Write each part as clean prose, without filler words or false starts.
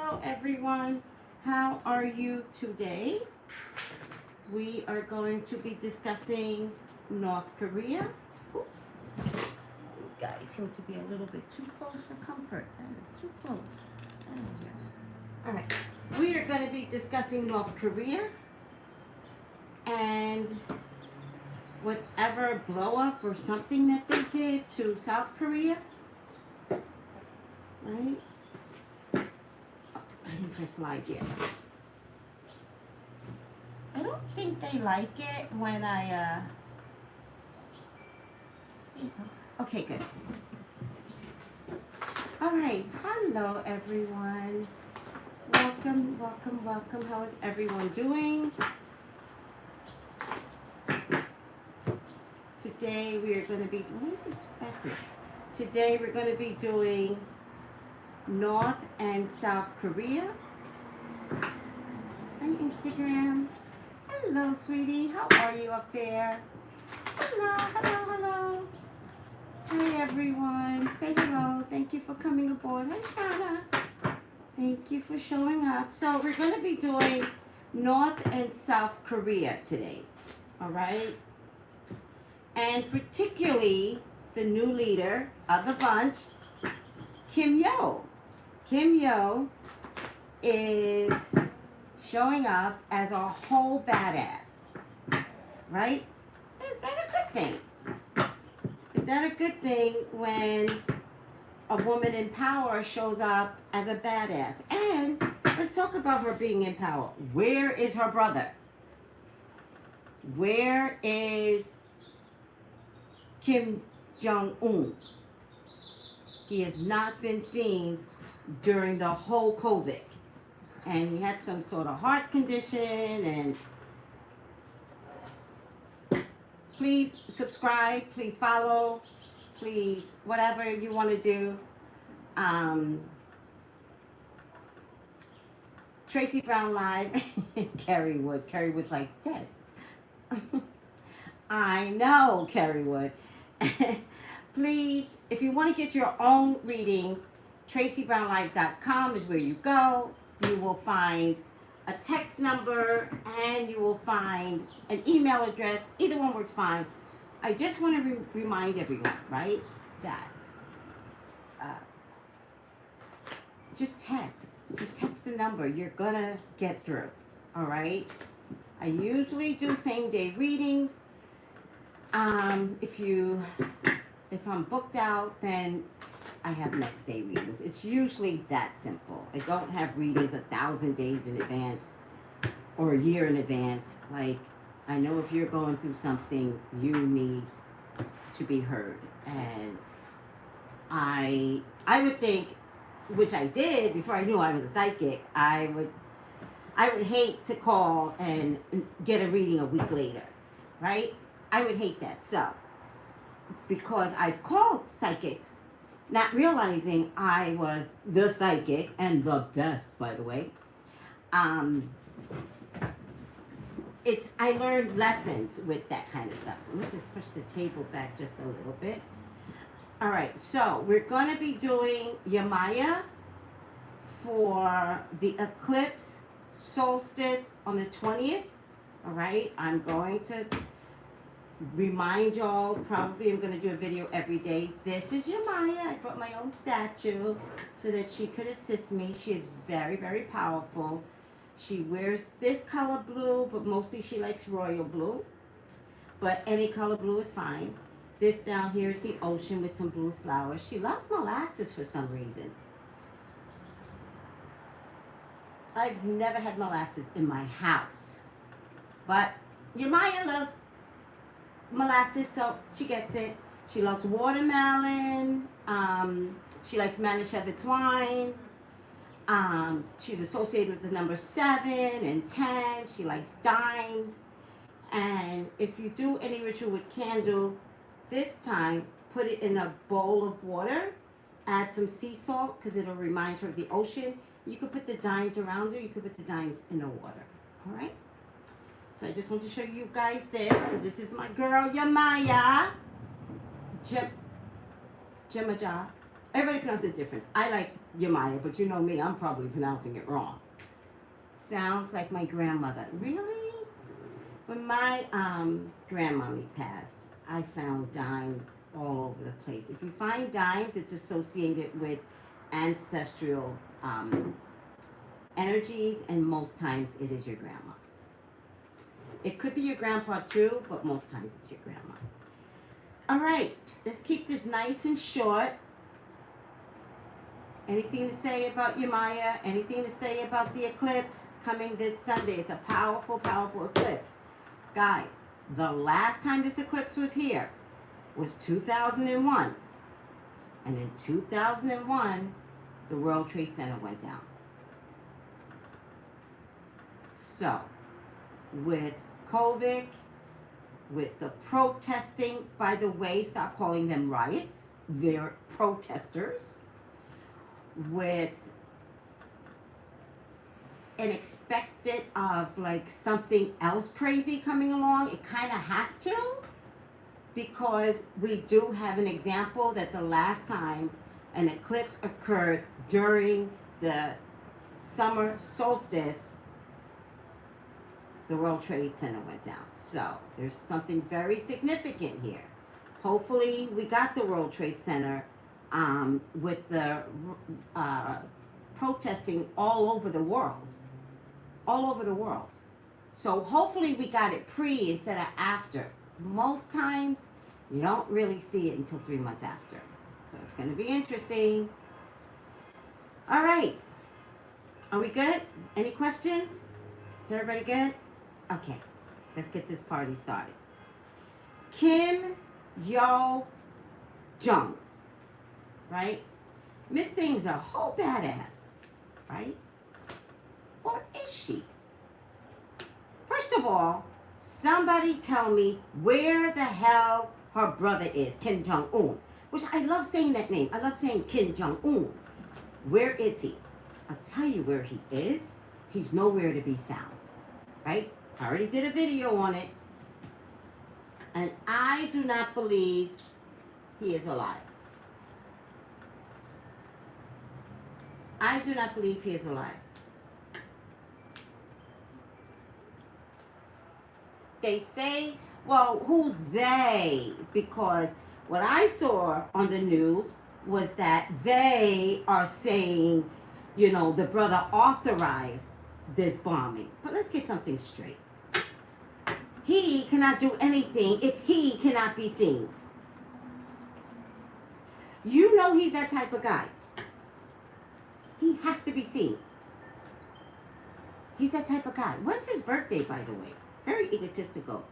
Hello everyone. How are you today? We are going to be discussing North Korea. Oops. You guys seem to be a little bit too close for comfort. That is too close. Alright. We are going to be discussing North Korea and whatever blow up or something that they did to South Korea. Right? I didn't press live yet. I don't think they like it when I, okay, good. Alright, hello everyone. Welcome, welcome, welcome. How is everyone doing? Today we are going to be, what is this backwards? Today we're going to be doing North and South Korea. Hi Instagram. Hello sweetie, how are you up there? Hello, hello, hello. Hi everyone, say hello. Thank you for coming aboard. Hi Shana. Thank you for showing up. So we're going to be doing North and South Korea today. Alright? And particularly the new leader of the bunch, Kim Yo. Kim Yo is showing up as a whole badass, right? Is that a good thing? Is that a good thing when a woman in power shows up as a badass? And let's talk about her being in power. Where is her brother? Where is Kim Jong-un? He has not been seen during the whole COVID. And he had some sort of heart condition. And please subscribe, please follow, please, whatever you want to do. Tracey Brownlive, Kerry Wood. Kerry Wood's like dead. I know, Kerry Wood. Please, if you want to get your own reading, Traceybrownlive.com is where you go. You will find a text number and you will find an email address. Either one works fine. I just want to remind everyone, right, that just text the number. You're going to get through, all right? I usually do same-day readings. If I'm booked out, then I have next day readings. It's usually that simple. I don't have readings 1,000 days in advance or a year in advance. Like, I know if you're going through something, you need to be heard. And I would think, which I did before I knew I was a psychic, I would hate to call and get a reading a week later, right? I would hate that. So, because I've called psychics, not realizing I was the psychic and the best, by the way. I learned lessons with that kind of stuff. So let me just push the table back just a little bit. All right, so we're going to be doing Yamaya for the eclipse solstice on the 20th. All right, I'm going to remind y'all, probably I'm going to do a video every day. This is Yamaya. I brought my own statue so that she could assist me. She is very, very powerful. She wears this color blue, but mostly she likes royal blue. But any color blue is fine. This down here is the ocean with some blue flowers. She loves molasses for some reason. I've never had molasses in my house. But Yamaya loves molasses, so she gets it. She loves watermelon. She likes Manischewitz wine. She's associated with the number 7 and 10. She likes dimes. And if you do any ritual with candle, this time put it in a bowl of water. Add some sea salt because it'll remind her of the ocean. You could put the dimes around her. You could put the dimes in the water. All right? So I just want to show you guys this because this is my girl Yamaya. Jemaja. Everybody pronounces it different. I like Yamaya, but you know me, I'm probably pronouncing it wrong. Sounds like my grandmother. Really? When my grandmommy passed, I found dimes all over the place. If you find dimes, it's associated with ancestral energies, and most times it is your grandma. It could be your grandpa too, but most times it's your grandma. All right, let's keep this nice and short. Anything to say about Yamaya? Anything to say about the eclipse coming this Sunday? It's a powerful, powerful eclipse. Guys, the last time this eclipse was here was 2001. And in 2001, the World Trade Center went down. So, with COVID, with the protesting, by the way, stop calling them riots. They're protesters. With an expected of like something else crazy coming along, it kind of has to, because we do have an example that the last time an eclipse occurred during the summer solstice, the World Trade Center went down. So there's something very significant here. Hopefully we got the World Trade Center with the protesting all over the world. All over the world. So hopefully we got it pre instead of after. Most times you don't really see it until 3 months after. So it's going to be interesting. All right. Are we good? Any questions? Is everybody good? Okay. Let's get this party started. Yo Jong. Right? Miss Thing's a whole badass. Right? Or is she? First of all, somebody tell me where the hell her brother is, Kim Jong-un. Which I love saying that name. I love saying Kim Jong-un. Where is he? I'll tell you where he is. He's nowhere to be found. Right? I already did a video on it. And I do not believe he is alive. I do not believe he is alive. They say, well, who's they? Because what I saw on the news was that they are saying, you know, the brother authorized this bombing. But let's get something straight. He cannot do anything if he cannot be seen. You know he's that type of guy. He has to be seen. He's that type of guy. When's his birthday, by the way? Very egotistical.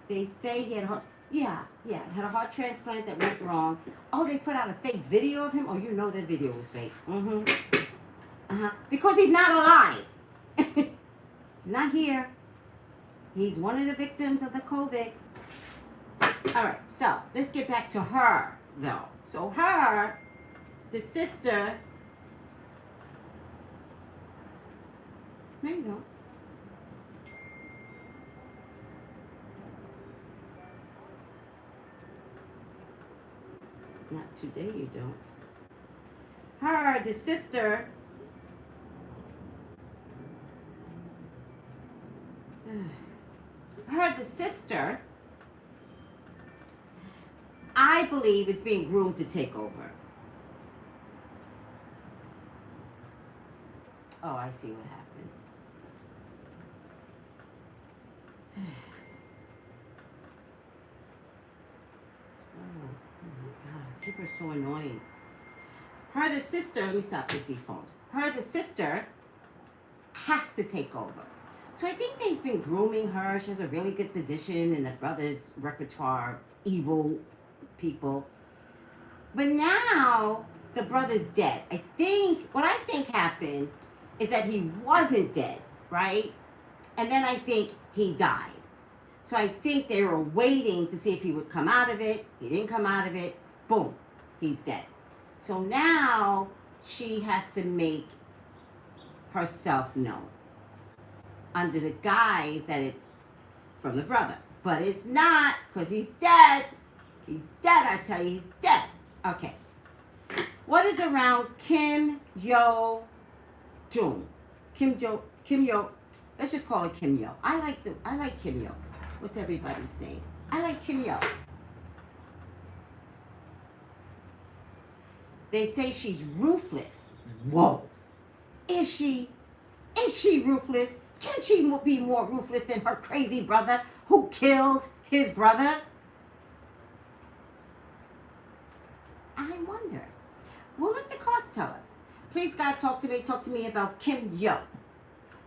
They say he had a heart, had a heart transplant that went wrong. Oh, they put out a fake video of him? Oh, you know that video was fake. Because he's not alive. He's not here. He's one of the victims of the COVID. All right, so let's get back to her, though. So her, the sister, there you go. Not today, you don't. Her, the sister, I believe is being groomed to take over. Oh, I see what happened. Oh my God, people are so annoying. Her, the sister, let me stop with these phones. Her, the sister, has to take over. So I think they've been grooming her. She has a really good position in the brother's repertoire, evil people. But now the brother's dead. What I think happened is that he wasn't dead, right? And then I think he died. So I think they were waiting to see if he would come out of it. He didn't come out of it. Boom, he's dead. So now she has to make herself known under the guise that it's from the brother. But it's not, because he's dead. He's dead, I tell you, he's dead. Okay. What What is around Kim Yo Jong? Kim Yo. Let's just call it Kim Yo. I like Kim Yo. What's everybody saying? I like Kim Yo. They say she's ruthless. Whoa. Is she? Is she ruthless? Can she be more ruthless than her crazy brother who killed his brother? I wonder. Well, let the cards tell us. Please, God, talk to me about Kim Yo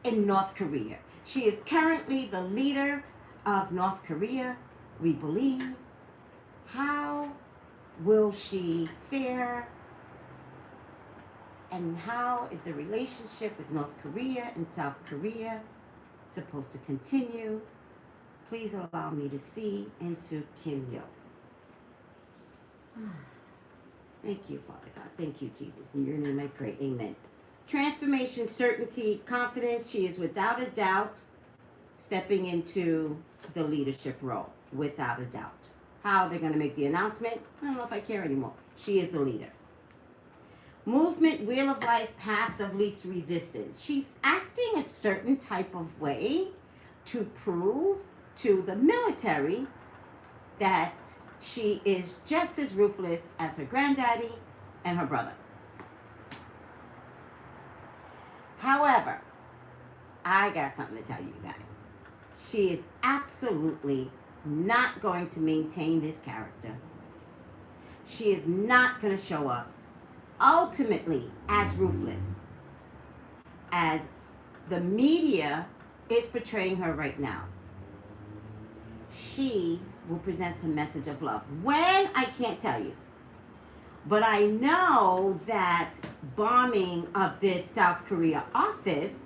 in North Korea. She is currently the leader of North Korea, we believe. How will she fare? And how is the relationship with North Korea and South Korea supposed to continue? Please allow me to see into Kim Yo. Thank you, Father God. Thank you, Jesus. In your name I pray. Amen. Transformation, certainty, confidence. She is without a doubt stepping into the leadership role. Without a doubt. How they're going to make the announcement, I don't know if I care anymore. She is the leader. Movement, wheel of life, path of least resistance. She's acting a certain type of way to prove to the military that she is just as ruthless as her granddaddy and her brother. However, I got something to tell you guys. She is absolutely not going to maintain this character. She is not going to show up ultimately as ruthless as the media is portraying her right now. She will present a message of love. When, I can't tell you. But I know that bombing of this South Korea office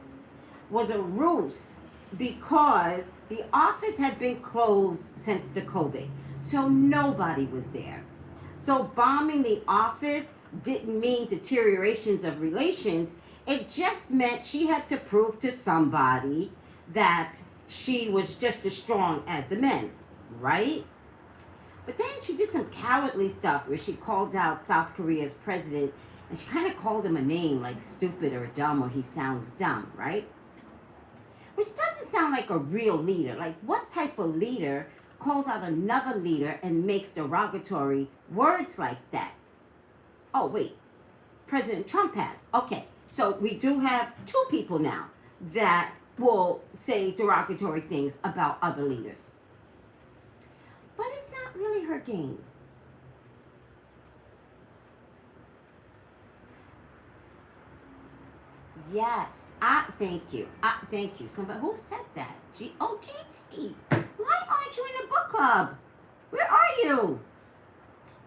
was a ruse because the office had been closed since the COVID. So nobody was there. So bombing the office didn't mean deteriorations of relations. It just meant she had to prove to somebody that she was just as strong as the men, right? But then she did some cowardly stuff where she called out South Korea's president and she kind of called him a name like stupid or dumb, or he sounds dumb, right? Which doesn't sound like a real leader. Like, what type of leader calls out another leader and makes derogatory words like that? Oh, wait. President Trump has. Okay. So we do have two people now that will say derogatory things about other leaders. But it's not really her game. Yes. Thank you. Thank you. Somebody, who said that? GT. Why aren't you in the book club? Where are you?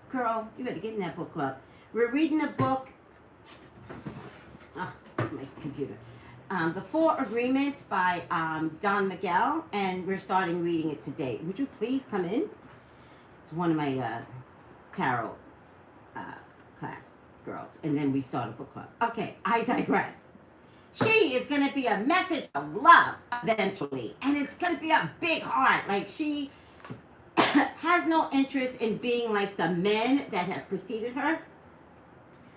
Girl, you better get in that book club. We're reading a book. My computer. The Four Agreements by Don Miguel, and we're starting reading it today. Would you please come in? It's one of my tarot class girls, and then we start a book club. Okay, I digress. She is going to be a message of love eventually, and it's going to be a big heart. Like, she has no interest in being like the men that have preceded her.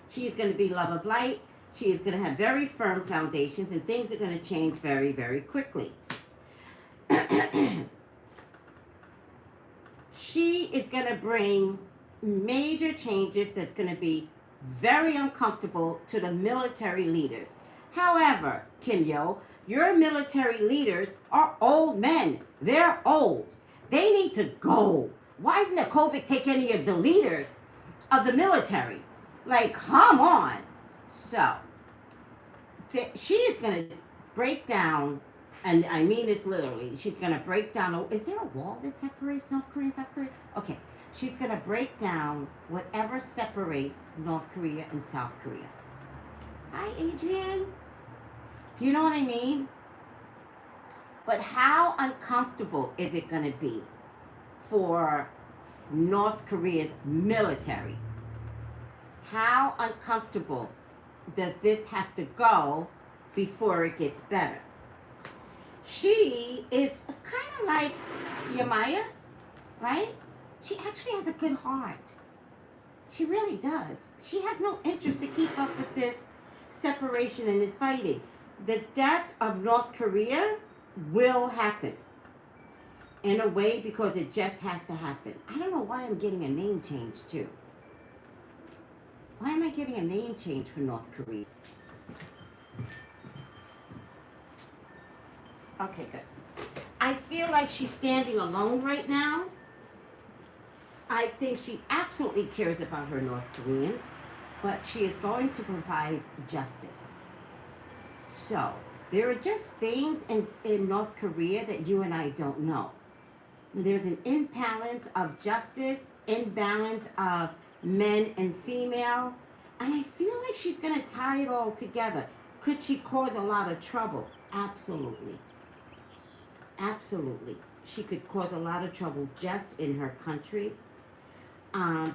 She is going to be love of light. She is going to have very firm foundations, and things are going to change very, very quickly. She is going to bring major changes that's going to be very uncomfortable to the military leaders. However, Kim Yo, your military leaders are old men. They're old. They need to go. Why didn't the COVID take any of the leaders of the military? Like, come on. So, she is going to break down, and I mean this literally, she's going to break down, is there a wall that separates North Korea and South Korea? Okay, she's going to break down whatever separates North Korea and South Korea. Hi, Adrienne. Do you know what I mean? But how uncomfortable is it going to be for North Korea's military? How uncomfortable does this have to go before it gets better? She is kind of like Yamaya, right? She actually has a good heart. She really does. She has no interest to keep up with this separation and this fighting. The death of North Korea will happen in a way because it just has to happen. I don't know why I'm getting a name change too. Why am I getting a name change for North Korea? Okay, good. I feel like she's standing alone right now. I think she absolutely cares about her North Koreans, but she is going to provide justice. So, there are just things in North Korea that you and I don't know. There's an imbalance of justice, imbalance of men and female, and I feel like she's going to tie it all together. Could she cause a lot of trouble? Absolutely. Absolutely. She could cause a lot of trouble just in her country.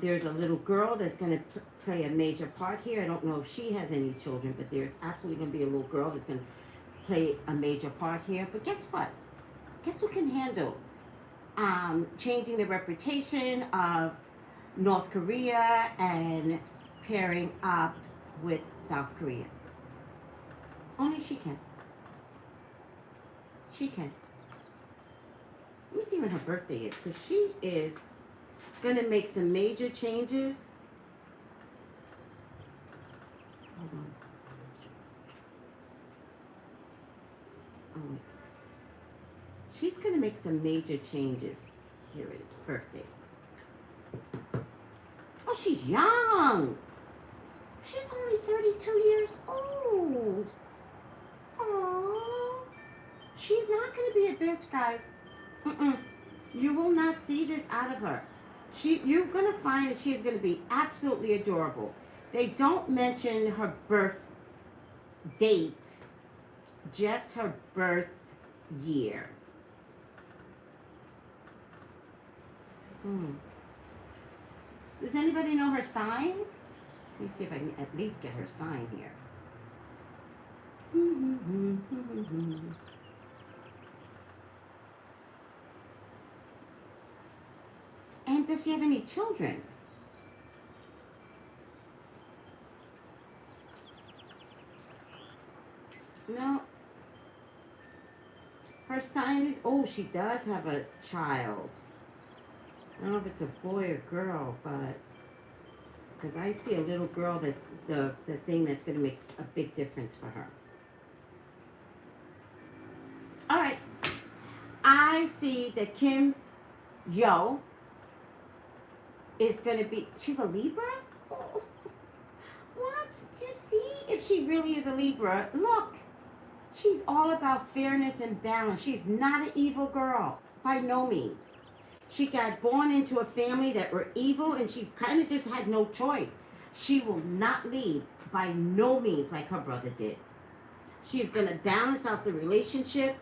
There's a little girl that's going to play a major part here. I don't know if she has any children, but there's absolutely going to be a little girl that's going to play a major part here. But guess what? Guess who can handle changing the reputation of North Korea and pairing up with South Korea? Only she can. She can. Let me see when her birthday is, because she is going to make some major changes. Hold on. Oh, wait. She's going to make some major changes. Here it is, birthday. Oh, she's young. She's only 32 years old. Oh, she's not going to be a bitch, guys. You will not see this out of her. You're going to find that she is going to be absolutely adorable. They don't mention her birth date, just her birth year. Does anybody know her sign? Let me see if I can at least get her sign here. And does she have any children? No. Her sign is, oh, she does have a child. I don't know if it's a boy or girl, but because I see a little girl that's the thing that's going to make a big difference for her. All right. I see that Kim Yo is going to be, she's a Libra? Oh, what? Do you see if she really is a Libra? Look, she's all about fairness and balance. She's not an evil girl, by no means. She got born into a family that were evil, and she kind of just had no choice. She will not lead, by no means, like her brother did. She's going to balance out the relationship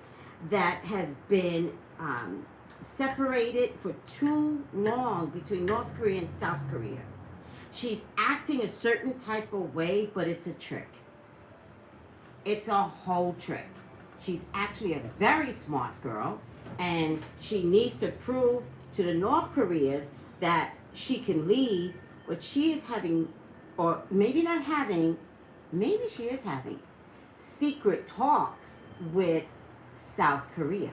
that has been separated for too long between North Korea and South Korea. She's acting a certain type of way, but it's a trick. It's a whole trick. She's actually a very smart girl, and she needs to prove to the North Koreans that she can lead, but she is having, or maybe not having, maybe she is having secret talks with South Korea.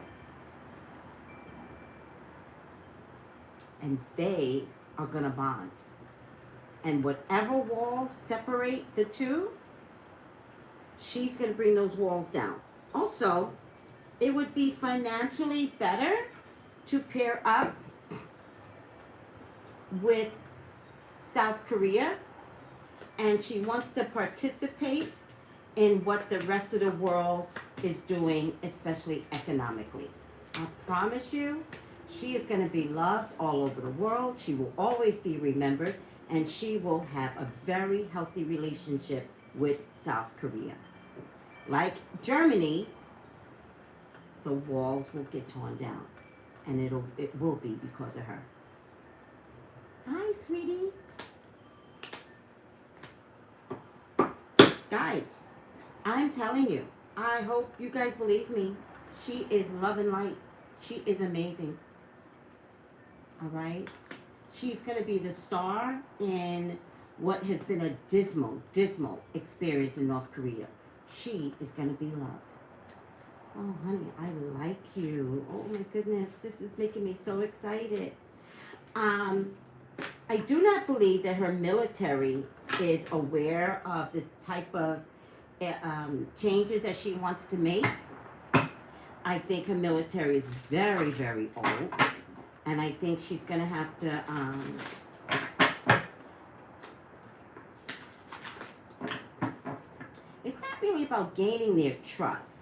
And they are going to bond. And whatever walls separate the two, she's going to bring those walls down. Also, it would be financially better to pair up with South Korea. And she wants to participate in what the rest of the world is doing, especially economically. I promise you, she is going to be loved all over the world. She will always be remembered, and she will have a very healthy relationship with South Korea. Like Germany, the walls will get torn down, and it will be because of her. Hi, sweetie. Guys, I'm telling you, I hope you guys believe me. She is love and light. She is amazing. All right? she's going to be the star in what has been a dismal, dismal experience in North Korea. She is going to be loved. Oh, honey, I like you. Oh, my goodness. This is making me so excited. I do not believe that her military is aware of the type of changes that she wants to make. I think her military is very, very old. And I think she's going to have to... it's not really about gaining their trust.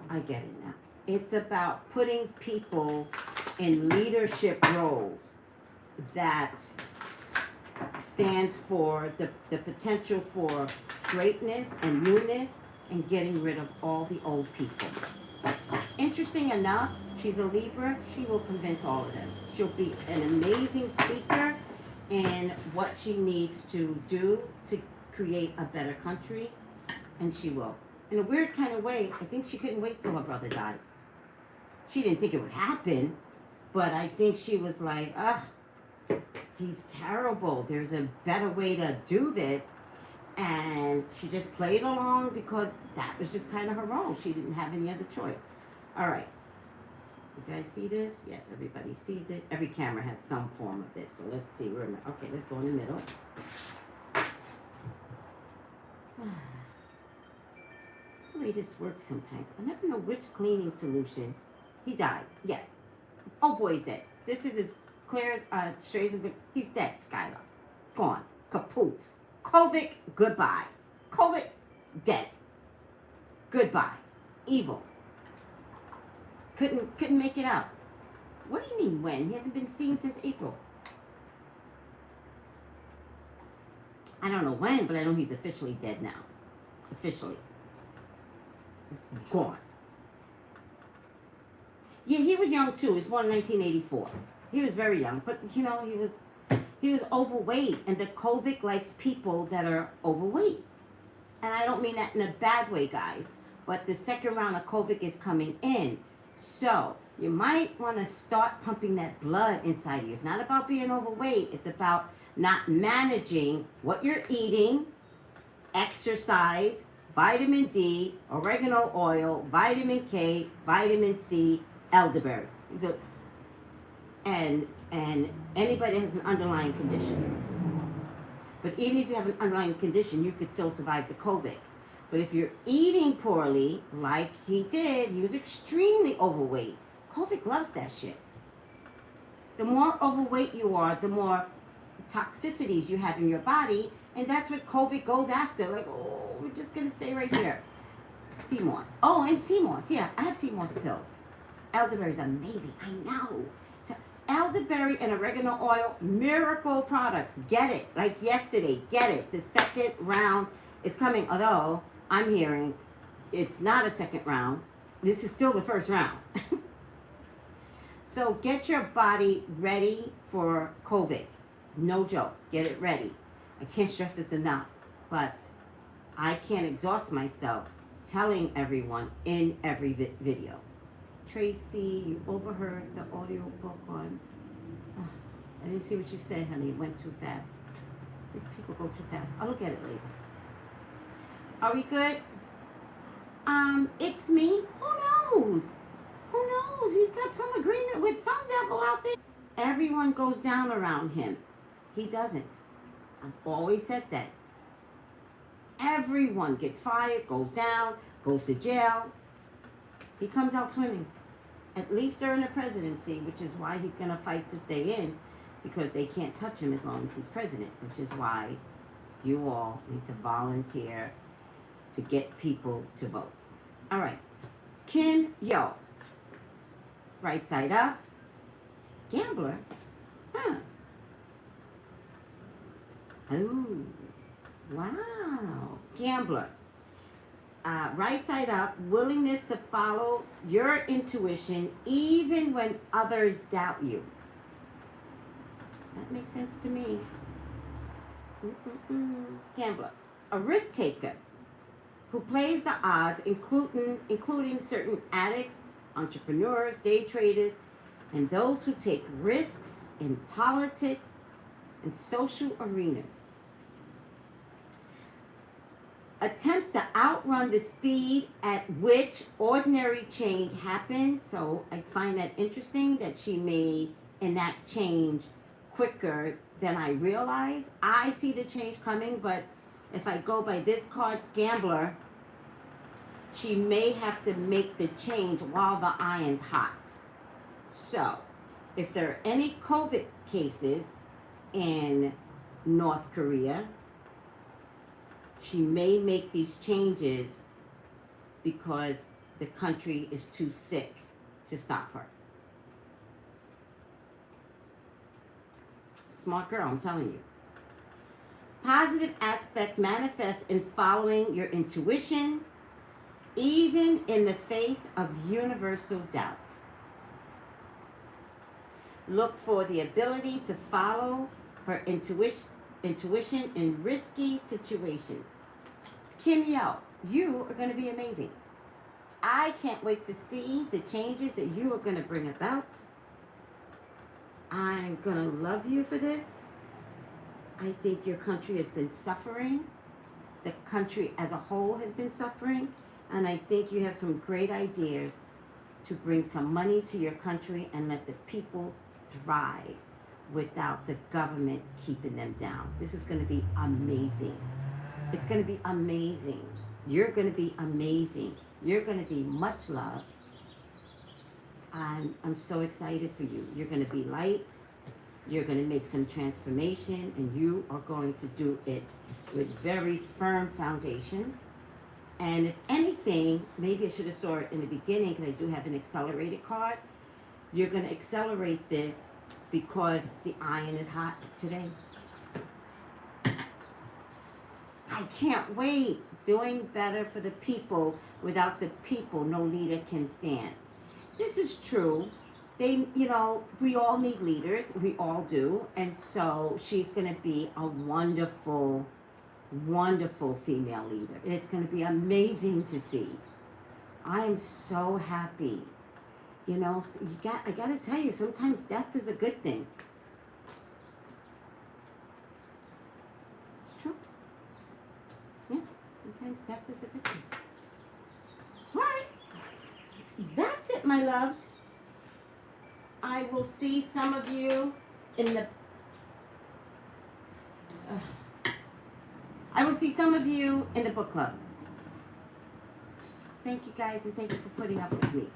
I get it now. It's about putting people in leadership roles that stands for the potential for greatness and newness and getting rid of all the old people. Interesting enough, she's a Libra. She will convince all of them. She'll be an amazing speaker in what she needs to do to create a better country, and she will. In a weird kind of way, I think she couldn't wait till her brother died. She didn't think it would happen, but I think she was like, ugh, he's terrible. There's a better way to do this. And she just played along because that was just kind of her role. She didn't have any other choice. All right. You guys see this? Yes, everybody sees it. Every camera has some form of this. So let's see. Okay, let's go in the middle. The way this works sometimes. I never know which cleaning solution. He died. Yeah. Oh, boy, he's dead. This is as clear as straight as good. He's dead, Skylar. Gone. Kaput. COVID, goodbye. COVID, dead. Goodbye. Evil. Couldn't make it out. What do you mean when? He hasn't been seen since April. I don't know when, but I know he's officially dead now. Officially. Gone. Yeah, he was young too. He was born in 1984. He was very young, but you know, he was overweight, and the COVID likes people that are overweight. And I don't mean that in a bad way, guys, but the second round of COVID is coming in. So you might want to start pumping that blood inside you. It's not about being overweight. It's about not managing what you're eating, exercise, vitamin D, oregano oil, vitamin K, vitamin C, elderberry. So, and anybody that has an underlying condition. But even if you have an underlying condition, you could still survive the COVID. But if you're eating poorly, like he did, he was extremely overweight. COVID loves that shit. The more overweight you are, the more toxicities you have in your body, and that's what COVID goes after. Like, oh, we're just gonna stay right here. Sea moss. Oh, and sea moss. Yeah, I have sea moss pills. Elderberry is amazing. I know. So, elderberry and oregano oil, miracle products. Get it. Like yesterday, get it. The second round is coming. Although I'm hearing it's not a second round. This is still the first round. So get your body ready for COVID. No joke. Get it ready. I can't stress this enough, but I can't exhaust myself telling everyone in every video. Tracy, you overheard the audio book on... Oh, I didn't see what you said, honey. It went too fast. These people go too fast. I'll look at it later. Are we good? It's me. Who knows? Who knows? He's got some agreement with some devil out there. Everyone goes down around him. He doesn't. I've always said that. Everyone gets fired, goes down, goes to jail. He comes out swimming. At least during the presidency, which is why he's going to fight to stay in, because they can't touch him as long as he's president, which is why you all need to volunteer to get people to vote. All right. Kim Yo. Right side up. Gambler. Huh. Oh. Wow. Gambler. Right side up. Willingness to follow your intuition even when others doubt you. That makes sense to me. Gambler. A risk taker who plays the odds, including certain addicts, entrepreneurs, day traders. and those who take risks in politics and social arenas. Attempts to outrun the speed at which ordinary change happens. So I find that interesting that she may enact change quicker than I realize. I see the change coming, but if I go by this card, gambler, she may have to make the change while the iron's hot. So if there are any COVID cases in North Korea, she may make these changes because the country is too sick to stop her. Smart girl, I'm telling you. Positive aspect manifests in following your intuition, even in the face of universal doubt. Look for the ability to follow her intuition in risky situations. Kim Yo, you are going to be amazing. I can't wait to see the changes that you are going to bring about. I'm going to love you for this. I think your country has been suffering. The country as a whole has been suffering. And I think you have some great ideas to bring some money to your country and let the people thrive without the government keeping them down. This is going to be amazing. It's going to be amazing. You're going to be amazing. You're going to be much loved. I'm so excited for you. You're going to be light. You're going to make some transformation, and you are going to do it with very firm foundations. And if anything, maybe I should have saw it in the beginning because I do have an accelerated card. You're going to accelerate this because the iron is hot today. I can't wait. Doing better for the people. Without the people, no leader can stand. This is true. We all need leaders. We all do. And so she's going to be a wonderful, wonderful female leader. It's going to be amazing to see. I am so happy. I got to tell you, sometimes death is a good thing. It's true. Yeah, sometimes death is a good thing. All right. That's it, my loves. I will see some of you in the... I will see some of you in the book club. Thank you, guys, and thank you for putting up with me.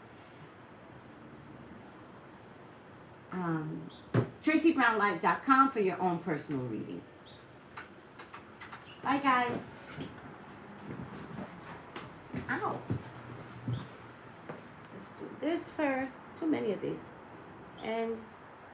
Traceybrownlive.com for your own personal reading. Bye, guys. Ow. Let's do this first. Too many of these. And